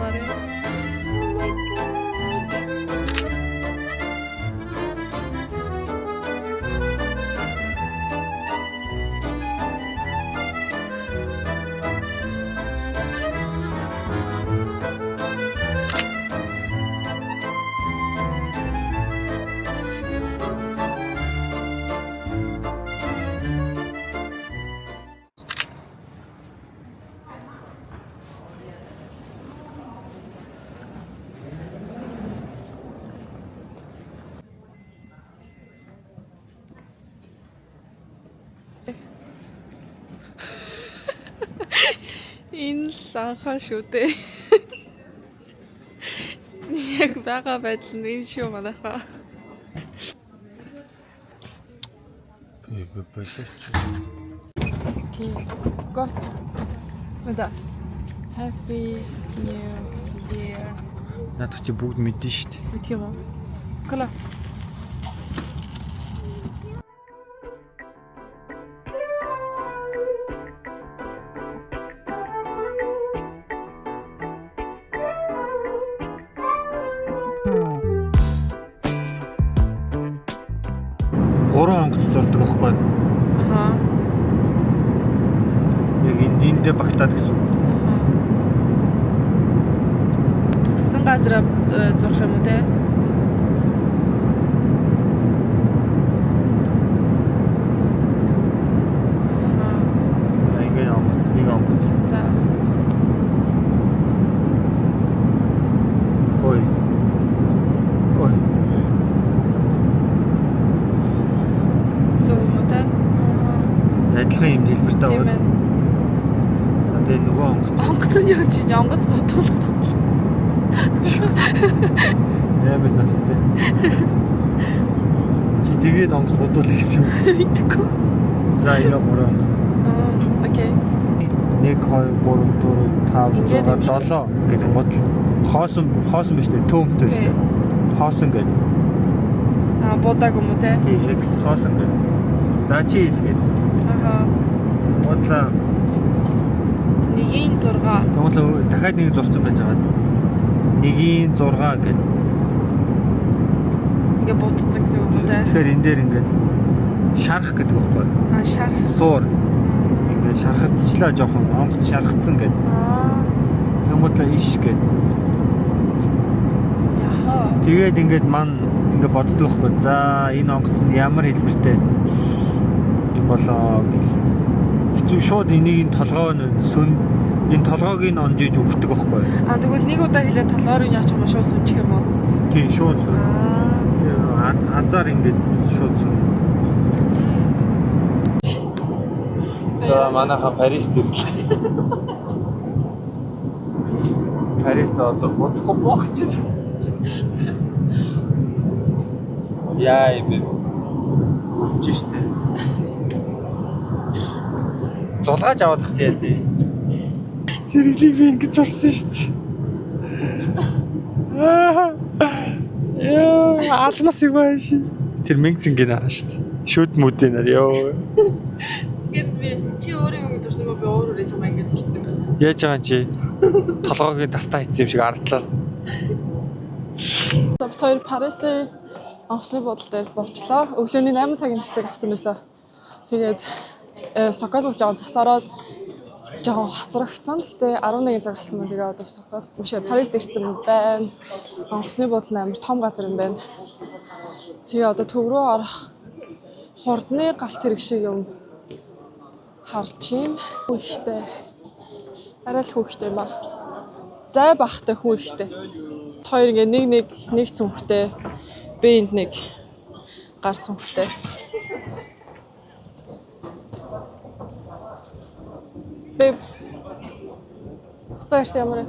Mare. Oh my god. Энэ ланхаа шүү дээ. Яг байгаа байдал нь энэ шүү манайхаа. Окей. Гот. Мэдээ. Happy New Year. Надад чи бүгд мэдэн шүү дээ. Мэдэх юм уу? Кола. Гурван онгоц зурдаг байхгүй. Аха. Яг эндээ багтаад гэсэн. Төгссөн газараа зурх юм уу те? За ингээд онгоц нэг онгоц. За. Ой. Ой. Зөв юм уу те? Адилхан юм хэлбэртэй Тийм байна. ээ. За тэгээ нөгөө онгоц. Онгоц нь юу чи онгоц бодуулах тал. Яа настай. Чи тэгээд онгоц бодвол гэсэн юм. Мэдгүй. За яа мөрөө. Окей. 1 2 3 4 5 Ингээд 6 7 гэдэг гот хоосон биш үү? Төөмтэй шүү дээ. Хоосон гэдэг. Бодаг юм уу те? Тий, X хоосон гэдэг. За чи хэлгээд. Аха. Бодлоо. 1-ийн 6. Тэгвэл дахиад нэг зурцсан байж байгаа. 1-ийн 6 гэдэг. Ингээ бодсон гэсэн үг үү те? Тэгэхээр энэ дээр ингээд шарах гэдэг байхгүй. Шар. Суур. Ингээд шархатчлаа жоохон онгоц шархацсан гэдэг. Тэгвэл иш гэдэг. Яха. Тэгээд ингээд ман ингээд боддог байхгүй. За энэ онгоц нь ямар хэлбэртэй юм болоо гэл. Хэцүү шууд энийг толгой нь сүн энэ толгойг нь онжиж өгдөг байхгүй. Тэгвэл нэг удаа хэлээд толгоор нь яачих юм шууд сүнчих юм уу? Тийм шууд сүн. Тэр азар ингээд шууд сүн. За манайха Парист ирлээ. Парист одоо бодохгүй бохч. Яа юм бэ? Үлж штэ. Зулгааж аваад тах тийм дээ. Зэрэглийг би ингэж зурсан штэ. Яа, алмас юм ааш. Тэр Мэнцингийн хараа штэ. Шүд мүдэн нар ёо. Тэгэхээр би чи өөрөө ингэ зурсан ба би өөрөө чамаа ингэ зурсан юм. Яаж байгаа юм чи? Толгойг тастаа хийсэн юм шиг ардлаас. Хоёр Парисын онгоцны буудлын дээр буучлаа. Өглөөний 8 цагийн цэцэг авсан байсан. Тэгээд Стокгольмоос жоохон засаараад жоохон хацрагцсан. Гэтэ 11 цаг болсон байна. Тэгээд одоо Стокгольм үшээ Парист ирсэн байна. Онгоцны буудлын амар том газар юм байна. Тэгээ одоо төв рүү орох хурдны галт хэрэг шиг юм харж байна. Хүүхтэй. Арай л хүүхтэй юм аа. Зай бахтай хүүхтэй. Хоёр ингээ нэг цүнхтэй. Би энд нэг гар цүнхтэй. Бэб. Буцаа ирсэн ямар вэ?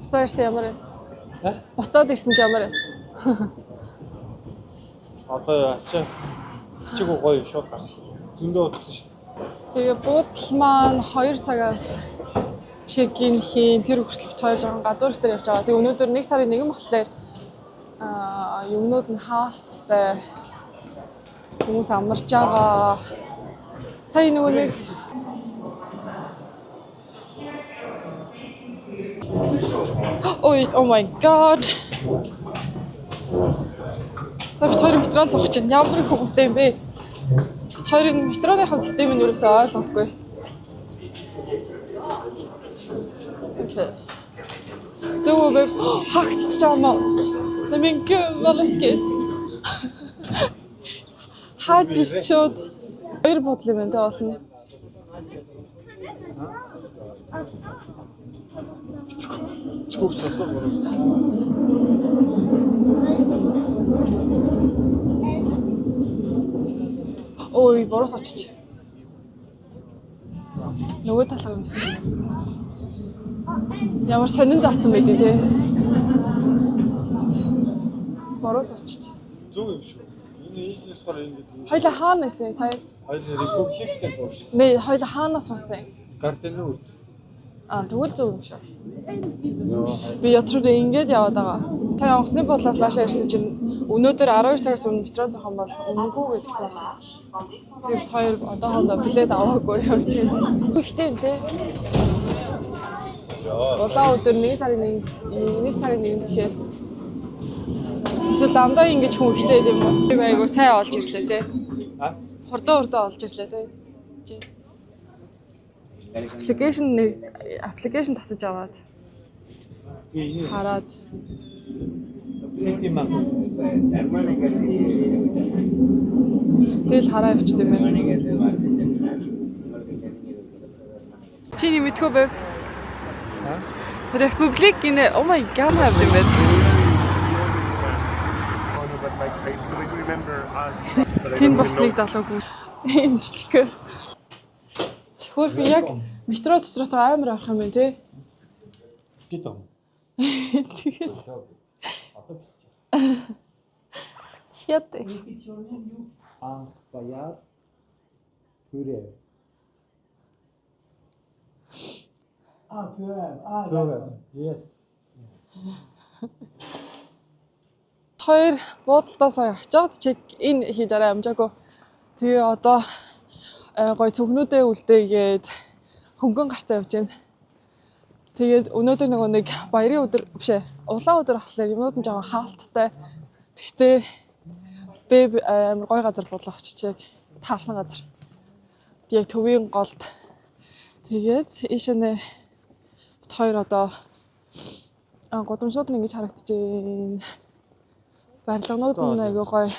Буцаа ирсэн ямар вэ? Буцаад ирсэн ч ямар вэ? Одоо ачаа чиг гоё шууд гарсан. Зөндөө утсан шүү. Тэгээ буудал маань 2 цагаас чекин хийн тэр хүртэл тойлж байгаа гадуур дээр явж байгаа. Тэгээ өнөөдөр 1 сарын 1 болохоор юмнууд нь хаалттай. Хүмүүс амарч байгаа. Сая нөгөө нэг Ой, oh my god. За бид хоёрын метрон цогч чинь ямар их хүмүүстэй юм бэ? Бид хоёрын метроныхаа системийг юусаа ойлгохгүй. Окей. Зөв хаагч чам. Намин alles geht. Хаач шууд хоёр бодол юм байна олно. Чөөх сонсоо бороо. Ой, борос очиж. Нөгөө талаар юмсан. Ямар сонин заасан байдیں۔ Тэ. Борос очиж. Зөв юм шүү. Энэ ийснэсгээр ингэж. Хоёлаа хаана исэн сая? Хоёлаа републиктэй боош. Нэ хоёлаа хаанаас суусан? Гарденууд. Тэгвэл зөв юм шүү. Би ятруу ингэж яваад байгаа. Та явахсны бодлоос наашаа ирсэн чинь өнөөдөр 12 цагаас өмнө метро зохон бол өмнөгүй гэж заасан. Тэгээд хоёр одоохондоо билет аваагүй явж байна. Ихтэй юм те. Улаан өдөр 1 сарын 1 гэхээр эсвэл дандаа ингэж хүн ихтэй юм уу? Би айгу сайн олж ирлээ те. Хурдан олж ирлээ те. Аппликейшн татаж аваад хараад Ситимаа. Тэгэл хараа явчихд юм байна. Чиний мэдгүй байв. Републик гинэ. Oh my god авд юм байна. Тин босныг залуугүй. Эм жижиг. Хөр би яг метро дотроо амар авах юм байна те. Гэдэг. Тэгээд яд. Анх баяр. Хүрээ. Пүрэм. Yes. Хоёр буудалтаа сая очиод чек ин хийж арай амжаагүй. Тэгээ одоо гой цөгнүүдээ үлдээгээд хөнгөн гарцаа явж байна. Тэгээд өнөөдөр нөгөө нэг баярын өдөр бишээ. Улаан өдөр ахлаар юмуд нь жоохон хаалттай. Гэхдээ би амар гой газар бодлоо очиж яг таарсан газар. Яг төвийн голд. Тэгээд ийшэнэ хоёр одоо годомшууд нь ингэж харагдчихээн. Барилганууд нь айгүй гоё.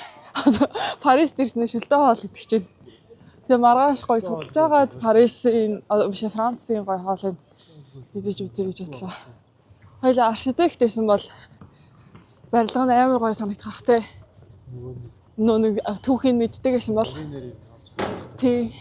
Парист ирснээр шүлтээ хоол идэх чинь. Тэгээ маргааш гоё судалж байгаад Парисын бишээ Францын гоё хоолыг идэж үзье гэж бодлоо. Хоёлаа архитекттэйсэн бол барилга нь амар гоё санагдах те. Нөө нэг түүхийн мэддэг гэсэн бол тий.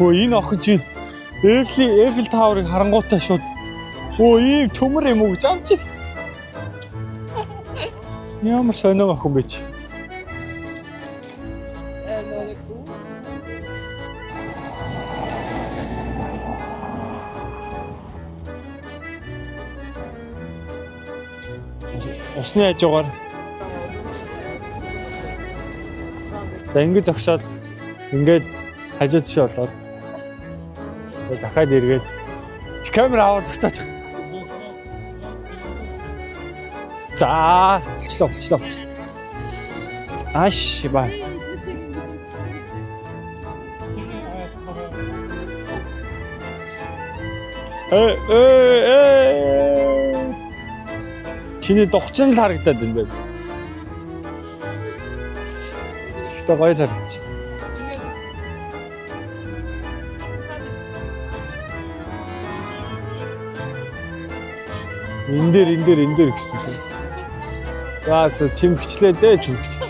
Энэ охин чи Эйфел тааврыг харангуйтай шууд ийм төмөр юм уу гэж амжиг. Ямар сонио охин бэ чи? Усны хажуугаар. За ингэж зогсоод ингээд хажууд тийш болоод дахиад эргээд камера аваад зогтооч. За, болчлоо. Аш ба. Чиний дугчин л харагдаад байна байг. Ихтэй гоё л харагч. Эн дээр гэсэн. За чим хичлээ дээ чим хичлээ.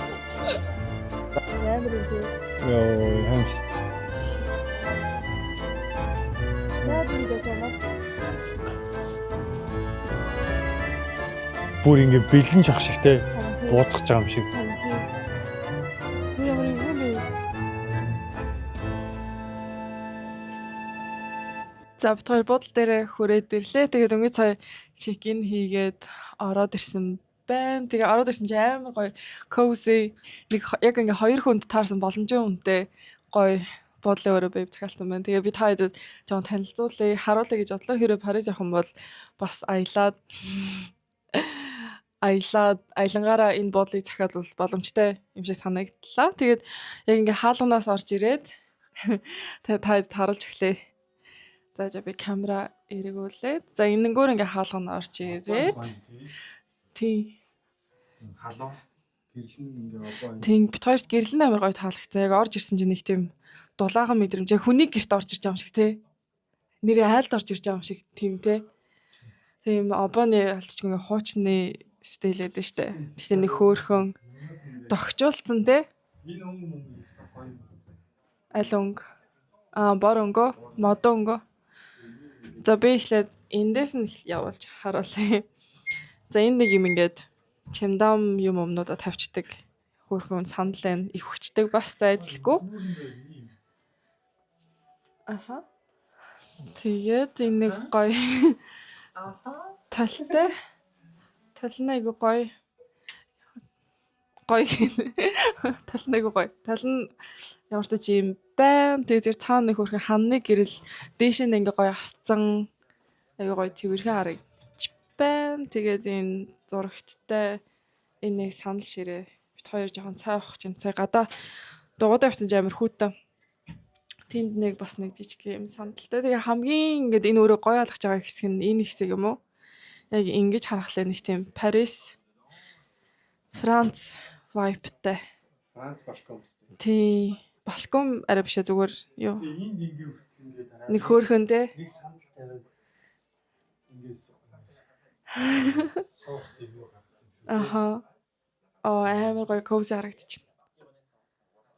Амар юм тий. Яа, хамст. Яаж ингэж яах юм бол Бүр ингэ бэлэн жах шиг те буудах байгаа юм шиг. би ямар юм бэ? За бид хоёр буудал дээр хүрээд ирлээ. Тэгээд өнгө цай чекин хийгээд ороод ирсэн байна. Тэгээ ороод ирсэн чи амар гоё cozy нэг яг ингээ хоёр хүнд таарсан боломжийн үнэтэй гоё буудлын өөрөө бив захиалсан байна. Тэгээ би та хэдэд жоон танилцуулъя, харуулъя гэж бодлоо. Хэрэв Парис явах юм бол бас аялангаараа энэ буудлыг захиалвал боломжтой юм шиг санагдлаа. Тэгээд яг ингээ хаалганаас орж ирээд та хэдэд харуулж эхлэе. За би камера эргүүлээд. За энэнгүүр ингээ хаалгана орж ирээд. Тий. Халуун гэрлэн ингээ обоо. Тий бит хоёрт гэрлэн амар гоё таалагдсан. Яг орж ирсэн чинь нэг тийм дулаахан мэдрэмж. Яг хүнийг гэрт орж ирж байгаа юм шиг те. Нэрээ айлд орж ирж байгаа юм шиг тийм те. Тийм обооны алдчих ингээ хуучны стилээд нь штэ. Тэгтээ нэг хөөхөн догчулцсан те. Энэ өнгө гоё. Аль өнгө? Бор өнгө, мод өнгө. За би эхлээд эндээс нь явуулж харуулъя. За энд нэг юм ингээд чимдам юм өмнөдө тавьчихдаг. Хөөхөн санал байна. Их хүчтэй бас зайзлахгүй. Аха. Тэгээд энэ нэг гоё. Талтай. Тална айгу гоё. Гоё. Тална айгу гоё. Тал нь ямар ч юм байна. Тэгээд тэр цаана нэг хөрхөн ханны гэрэл дээш нь ингээ гоё хасцсан. Айгу гоё цэвэрхэн харагдчих байна. Тэгээд энэ зурагттай энэ нэг санал ширээ. Бит хоёр жоохон цай авах чинь цай гадаа дугуйдаа авсан ч амар хүүтэн. Тэнд нэг бас нэг жижиг юм сандалтай. Тэгээ хамгийн ингээд энэ өөрөө гоё ойлгож байгаа хэсэг нь энэ хэсэг юм уу? Яг ингэж харахлаа нэг тийм Парис, Франц vibeтай. Франц балкон үстэй. Тий. Балкон арай бишээ зүгээр юу? Энд ингээ хүртэл ингээ дараа. Нэг хөөхөн те. Нэг сандал тавиад ингээ суух тийм юу гаргасан шүү. Аха. Амар гоё cozy харагдчихна.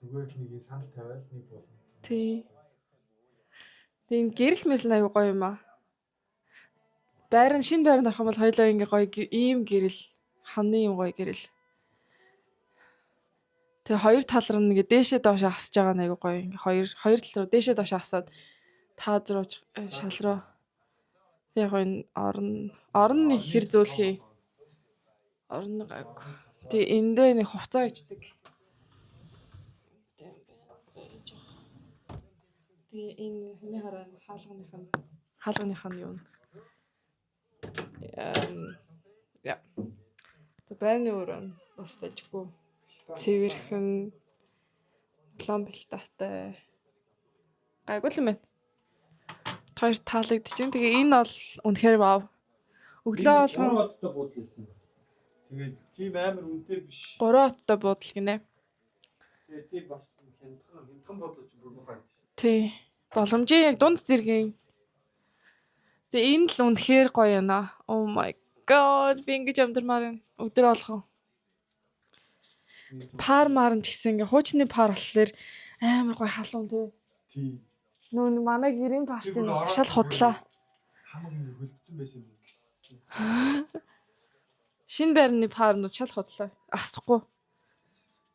Зүгээр л нэг сандал тавиад нэг болно. Тий. Тэгээ гэрэл мэрл аюу гоё юм аа. Шинэ байранд орох юм бол хоёлаа ингээ гоё ийм гэрэл, ханы юм гоё гэрэл. Тэгээ хоёр тал руу ингээ дээшээ доошоо хасж байгаа нь аюу гоё. Ингээ хоёр тал руу дээшээ доошоо хасаад таад руу шал руу. Тэгээ яг энэ орон нэг хэр зөөлхий. Орон гайг. Тэгээ эндээ нэг хувцас ичдэг. Тэгээ энэ хэний хараа хаалганых нь юу? Я. За байны өрөө бас тажгүй. Цэвэрхэн ламбэлтатай. Гайгүй л юм байна. Хоёр таалагдчихээн. Тэгээ энэ бол үнэхээр вау. Өглөө болгон 3 оттой буудал байсан. Тэгээд тийм амар үнэтэй биш. 3 оттой буудал гинэ. Тэгээд тийм бас хямдхан бодлож бүр мухай. Тий. Боломжийн яг дунд зэргийн. Тэгээ энэ л үнэхээр гоё яана. Oh my god. Би ингэж амдэрмаар байна. Өдөр болгон. Пар марн ч гэсэн ингээ хуучны пар болохоор амар гоё халуун тий. Тий. Нүүн манай гэрийн пар чинь шал худлаа. Хамаг нэг хөлбөцөн байсан юм гэсэн. Шинэ байрны парнууд шал худлаа. Асахгүй.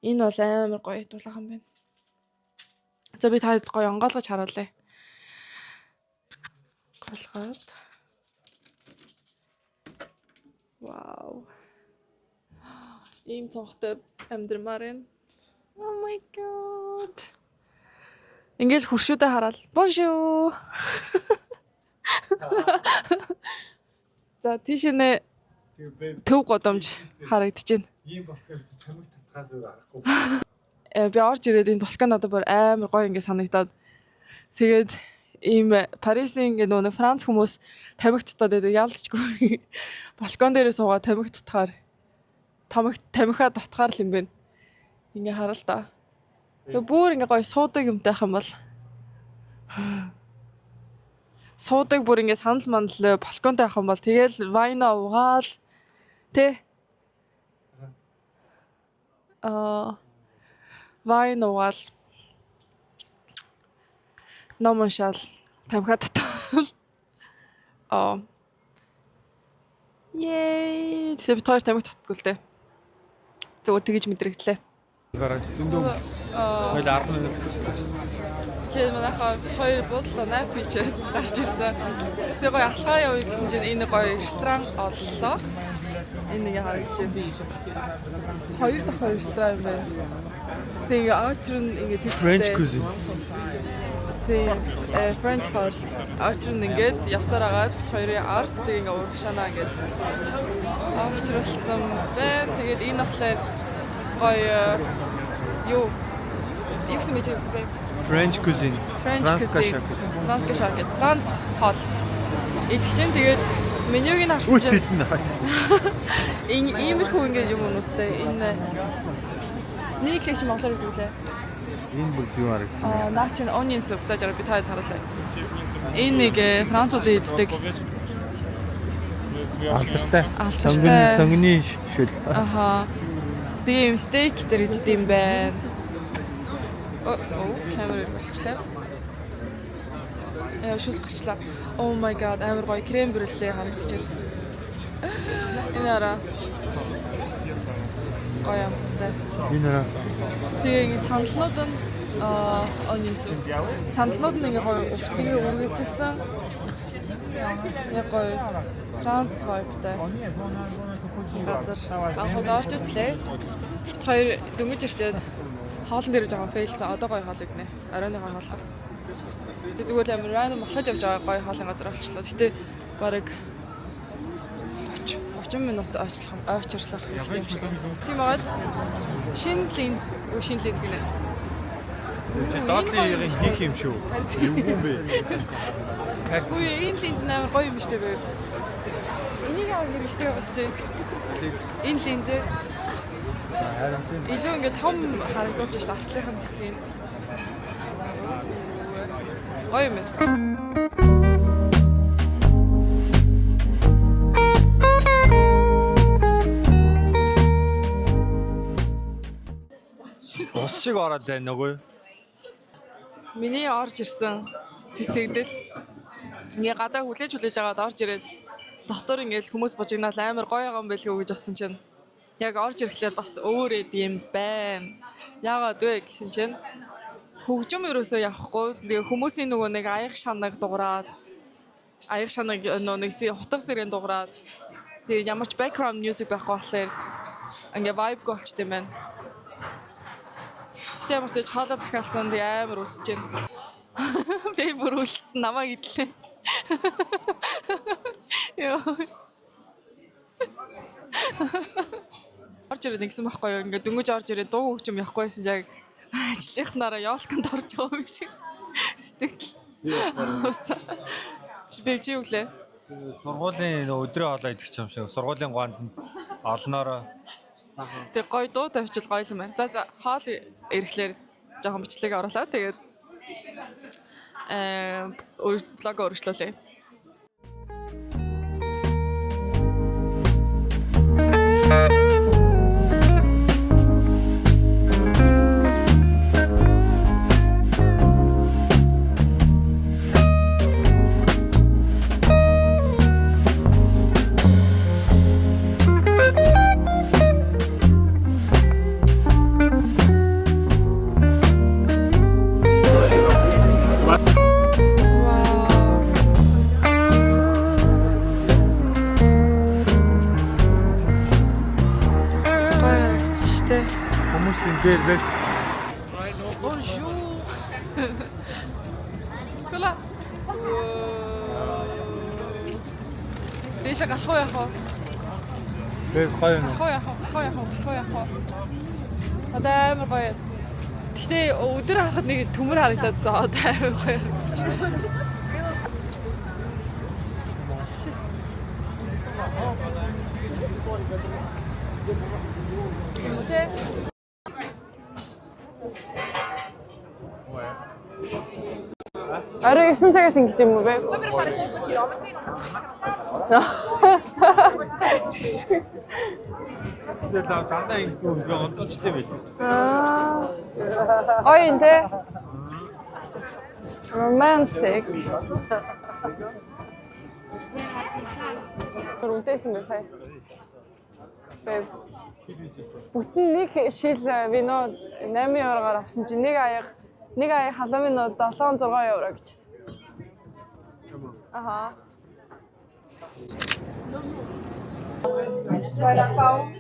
Энэ бол амар гоё дулаахан байна. За би таад гоё онгойлгож харуулъя. Голгоод. Вау. Ийм цонхтой амьдрмаар байна. Oh my god. Ингээл хуршүүдээ хараад bonjour. За тийшнээ төв годомж харагдчихээн. Ийм болохоор чамайг татхаа зүгээр арахгүй. Би орж ирээд энэ балкон надад бүр амар гоё ингэ санагдаад. Тэгээд ийм Парисын ингэ нөгөө Франц хүмүүс тамхиттаад байдаг ялцчгүй. Балкон дээрээ суугаад тамхиттахаар тамхиа татхаар л юм бэ. Ингээ хараа л та. Тэгээ бүр ингээ гоё суудаг юмтай ах юм бол. Суудаг бүр ингээ санал мандал балконтой ах юм бол тэгээл вайна уугаал тэ. Вайн уугаал. Номоншаал тамхиа татаал. Yay! Тэгээ бид хоёр тамиг татдаггүй л дээ. Зөвхөн тэгэж мэдрэгдлээ. Гараад зөндөө хоёул 10 минут төсөлсөн. Тэгээд манайхаа хоёр буудлаа найп хийчээ гарч ирсэн. Тэгээ гоё алхаа явъя гэсэн чинь энэ гоё ресторан оллоо. Энэ нэг харагдаж байна. Хоёр дахь ресторан юм байна. Тэгээ очир нь ингээд French cuisine. Тийм French хоол. Очир нь ингээд явсаар агаад хоёрын арт тэгээ ингээд урагшаанаа ингээд авчруулсан байна. Тэгээд энэ болохоор гоё юу юм бэ? French cuisine. French cuisine. Франц хоол. Идэх чинь тэгээд менюг нь харсан чинь иймэрхүү ингээд юм уунуудтай энэ sneak гэж монголоор гэдэг лээ. Энэ бүр юу харагдаж байна? Наа чинь onion soup за жараа би таад харуулъя. Энэ нэг францууд иддэг. Алдартай. Алдартай. Сонгоны шил. Аха. Тэгээ юм стейк дээр иддэг юм байна. Камер болчихлаа. Шүүс гарчлаа. Oh my god, амар гоё крем брюле харагдаж байна. Энэ араа. Гоё юм даа. Энэ араа. Тэгээ ингэ сандалнууд нь onion soup. Сандалнууд нь ингэ гоё өвчтгий үргэлжилсэн. Яг гоё Франц vibe-тай. Газар анхуд орж үзлээ. Хоёр дөнгөж ирчээд хоолн дээр жоохон фейлсэн. Одоо гоё хоол игнэ. Оройн хоол. Тэг зүгээр амар random махлаж явж байгаа гоё хоолын газар олчлоо. Гэтэ барыг 30 минут ойчлах юм шиг. Тийм байгааз шинэ линд гинэ. Доотлын нэг юм шүү. Юу юм бэ? Үгүй энэ линд амар гоё юм шүү дээ. Энийг авах хэрэгтэй байгаа. Энэ линзээ илүү ингээд том харагдуулж шүү дээ артлынхаа хэсгийг. Гоё юм байна. Ус шиг ороод байна нөгөө. Миний орж ирсэн сэтгэгдэл ингээ гадаа хүлээж агаад орж ирээд дотор ингээл хүмүүс бужигнаал амар гоё юм байлгүй гэж бодсон чинь яг орж ирэхлээр бас өөр юм байна. Яагаад вэ гэсэн чинь хөгжим ерөөсөө явахгүй. Тэгээ хүмүүсийн нөгөө нэг аяг шанаг дуураад нэг хутга сэрэн дуураад тэгээ ямар ч background music байхгүй болохоор ингээ vibe голчт юм байна. Гэтэ ямар ч тийж хоолой захиалцсан тий амар үсэж байна. Би бүр үлсэн намайг идлээ. Яа. Орж ирээд нэгсэн байхгүй юу? Ингээ дөнгөж орж ирээд дуу хөгжим явахгүйсэн яг ажлынхнаараа яолконд орж байгаа юм шиг сэтгэл. Чи өглөө. Сургуулийн өдрөө хоолой идэх юм шиг. Сургуулийн ганцнд олноороо. Тэг гоё дуу тавьчил гоё юм байна. За хоол ирэхлээр жоохон бичлэгээ оруулаа. Тэгээд влог өргөжлүүлээ. Дээр байж. Bonjour. Кола. Дэшага хоя. Дээр гоё юм. Хоя. Одоо амар гоё. Гэтэ өдөр харахад нэг төмөр харагдаадсан. Одоо амар гоё. Мөдэ. Арай 9 цагаас ингэж юм уу бэ? Тэгээд дандаа ингэ ондорчтой байл. Гоё юм те. Romantic. Үнэтэйсэн бай сая. Бэв. Бүтэн нэг шил вино 8 евроор авсан чинь нэг аяг халуун вино 7-6 евро гэжсэн. Аха. Voilà, Pau.